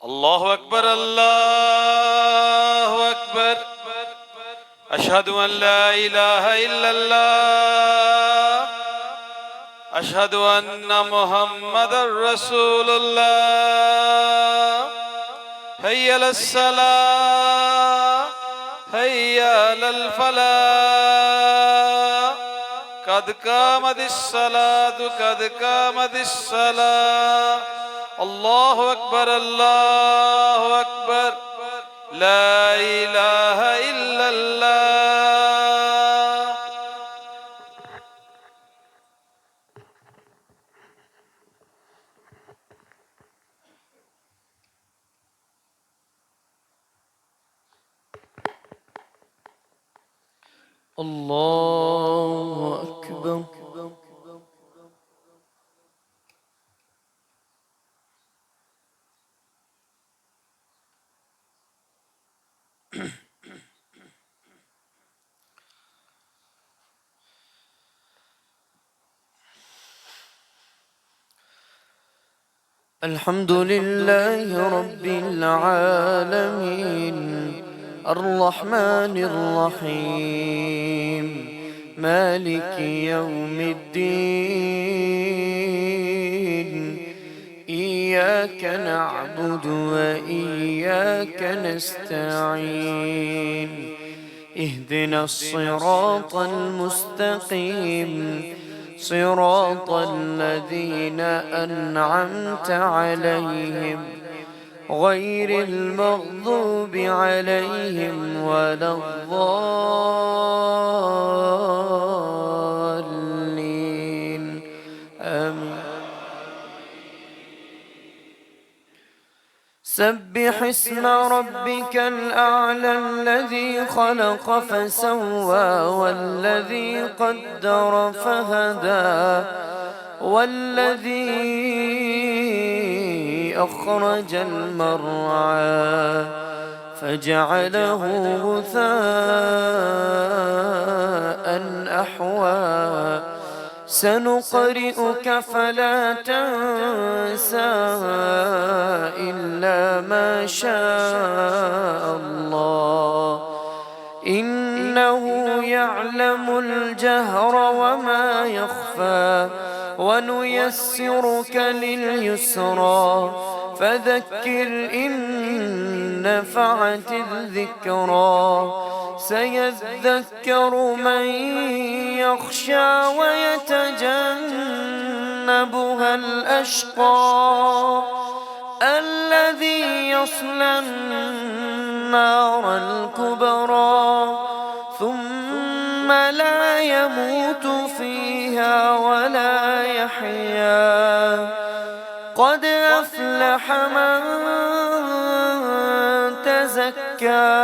الله أكبر الله أكبر. أشهد أن لا إله إلا الله. أشهد أن محمدا رسول الله. هيا على الصلاة هيا على الفلاح. قد قامت الصلاة قد قامت الصلاة. الله أكبر الله أكبر. لا إله إلا الله. الله أكبر. الحمد لله رب العالمين الرحمن الرحيم مالك يوم الدين. إياك نعبد وإياك نستعين. اهدنا الصراط المستقيم صراط الذين أنعمت عليهم غير المغضوب عليهم ولا الضالين آمين. سبح اسم ربك الأعلى الذي خلق فسوى والذي قدر فهدى والذي أخرج المرعى فجعله غثاء أحوى. سنقرئك فلا تنسى إلا ما شاء الله إنه يعلم الجهر وما يخفى. ونيسرك لليسرى فذكر إن نفعت الذكرى. سيذكر من يخشى ويتجنبها الأشقى الذي يصلى النار الكبرى ثم لا يموت فيها ولا يحيا. قد أفلح من تزكى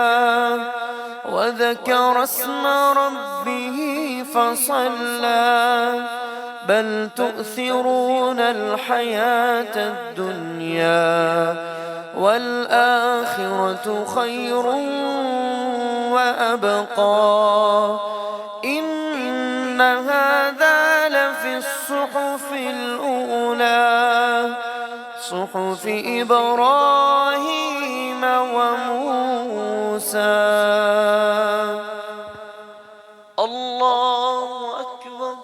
وذكر اسم ربه فصلى. بل تؤثرون الحياة الدنيا والآخرة خير وأبقى. إن هذا لفي الصحف الأولى صحف إبراهيم وموسى. الله أكبر.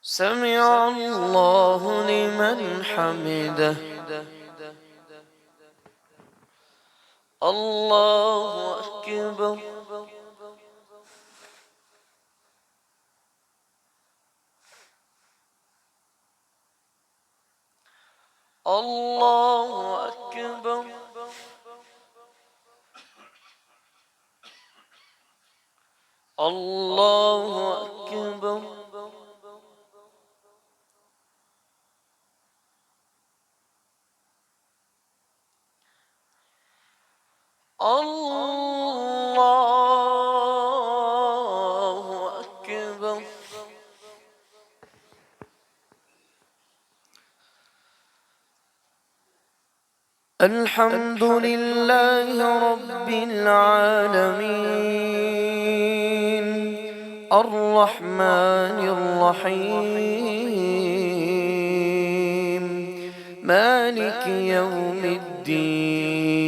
سمع الله لمن حمده. الله أكبر. الله أكبر. الله أكبر. الله أكبر. الحمد لله رب العالمين الرحمن الرحيم مالك يوم الدين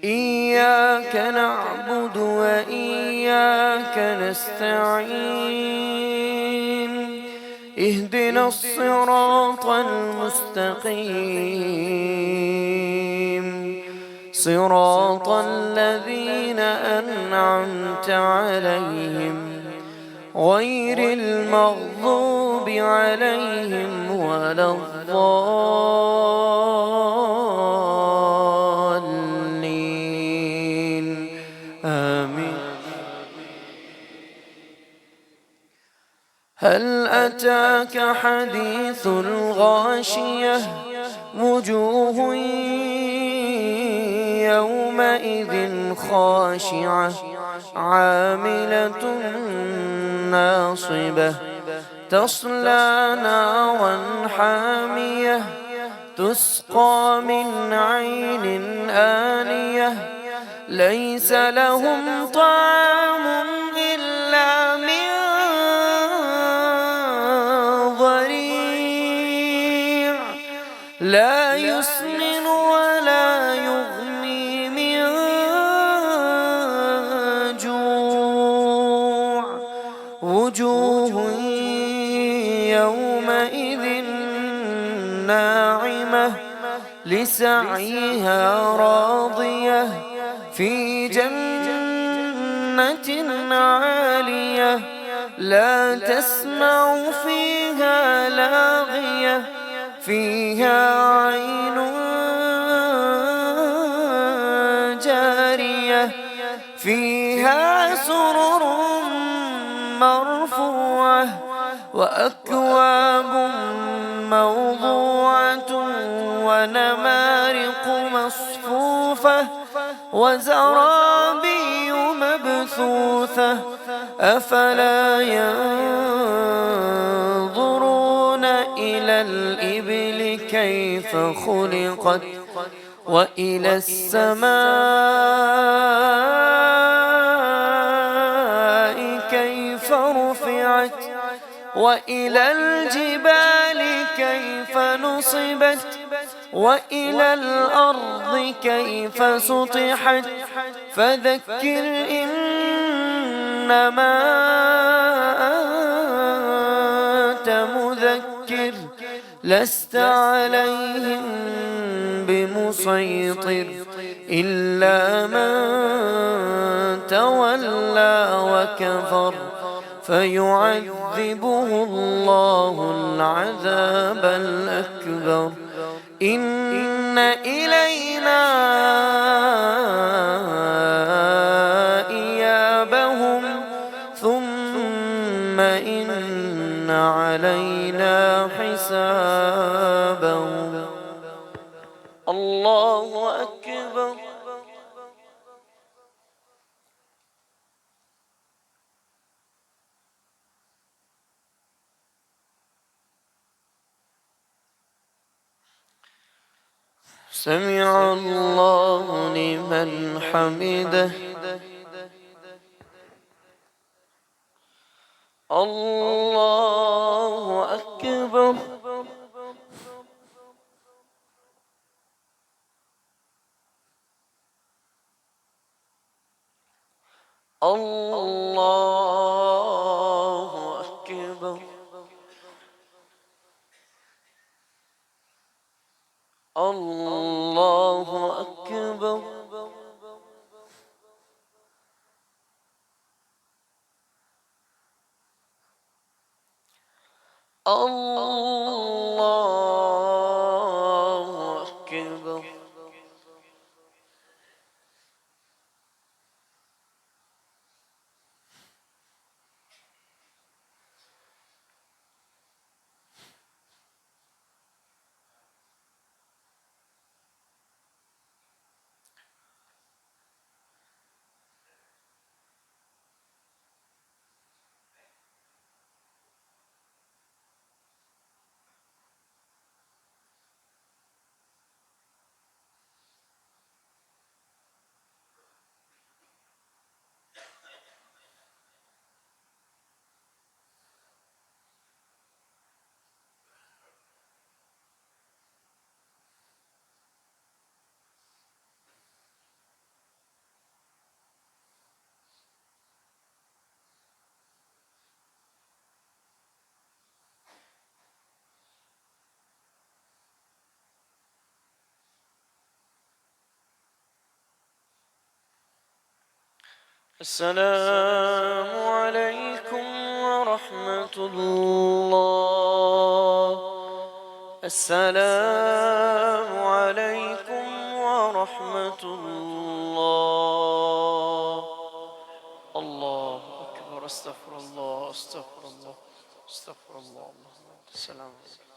إياك نعبد وإياك نستعين اهدنا الصراط المستقيم صراط الذين أنعمت عليهم غير المغضوب عليهم ولا الضالين آمين. هل أتاك حديث الغاشية وجوه يومئذ خاشعة عاملة ناصبة تصلى نارا حامية تسقى من عين آنية ليس لهم طعام إلا من ضريع لا يسمن ولا يغني من جوع وجوه يومئذ ناعمة لسعيها راضية في جنة عالية لا تسمع فيها لاغية فيها عين جارية فيها سرر مرفوعة وأكواب موضوعة ونمارق مصفوفة وزرابي مبثوثة أفلا ينظرون إلى الإبل كيف خلقت وإلى السماء كيف رفعت وإلى الجبال كيف نصبت وإلى الأرض كيف سطحت فذكر إنما أنت مذكر لست عليهم بمسيطر إلا من تولى وكفر فيعذبه الله العذاب الأكبر إن إلينا إيابهم ثم إن علينا حسابهم. الله أكبر. سمع الله لمن حمده. الله أكبر. الله أكبر. الله أكبر. الله أكبر. السلام عليكم ورحمة الله. السلام عليكم ورحمة الله. الله أكبر. استغفر الله استغفر الله استغفر الله. السلام عليكم.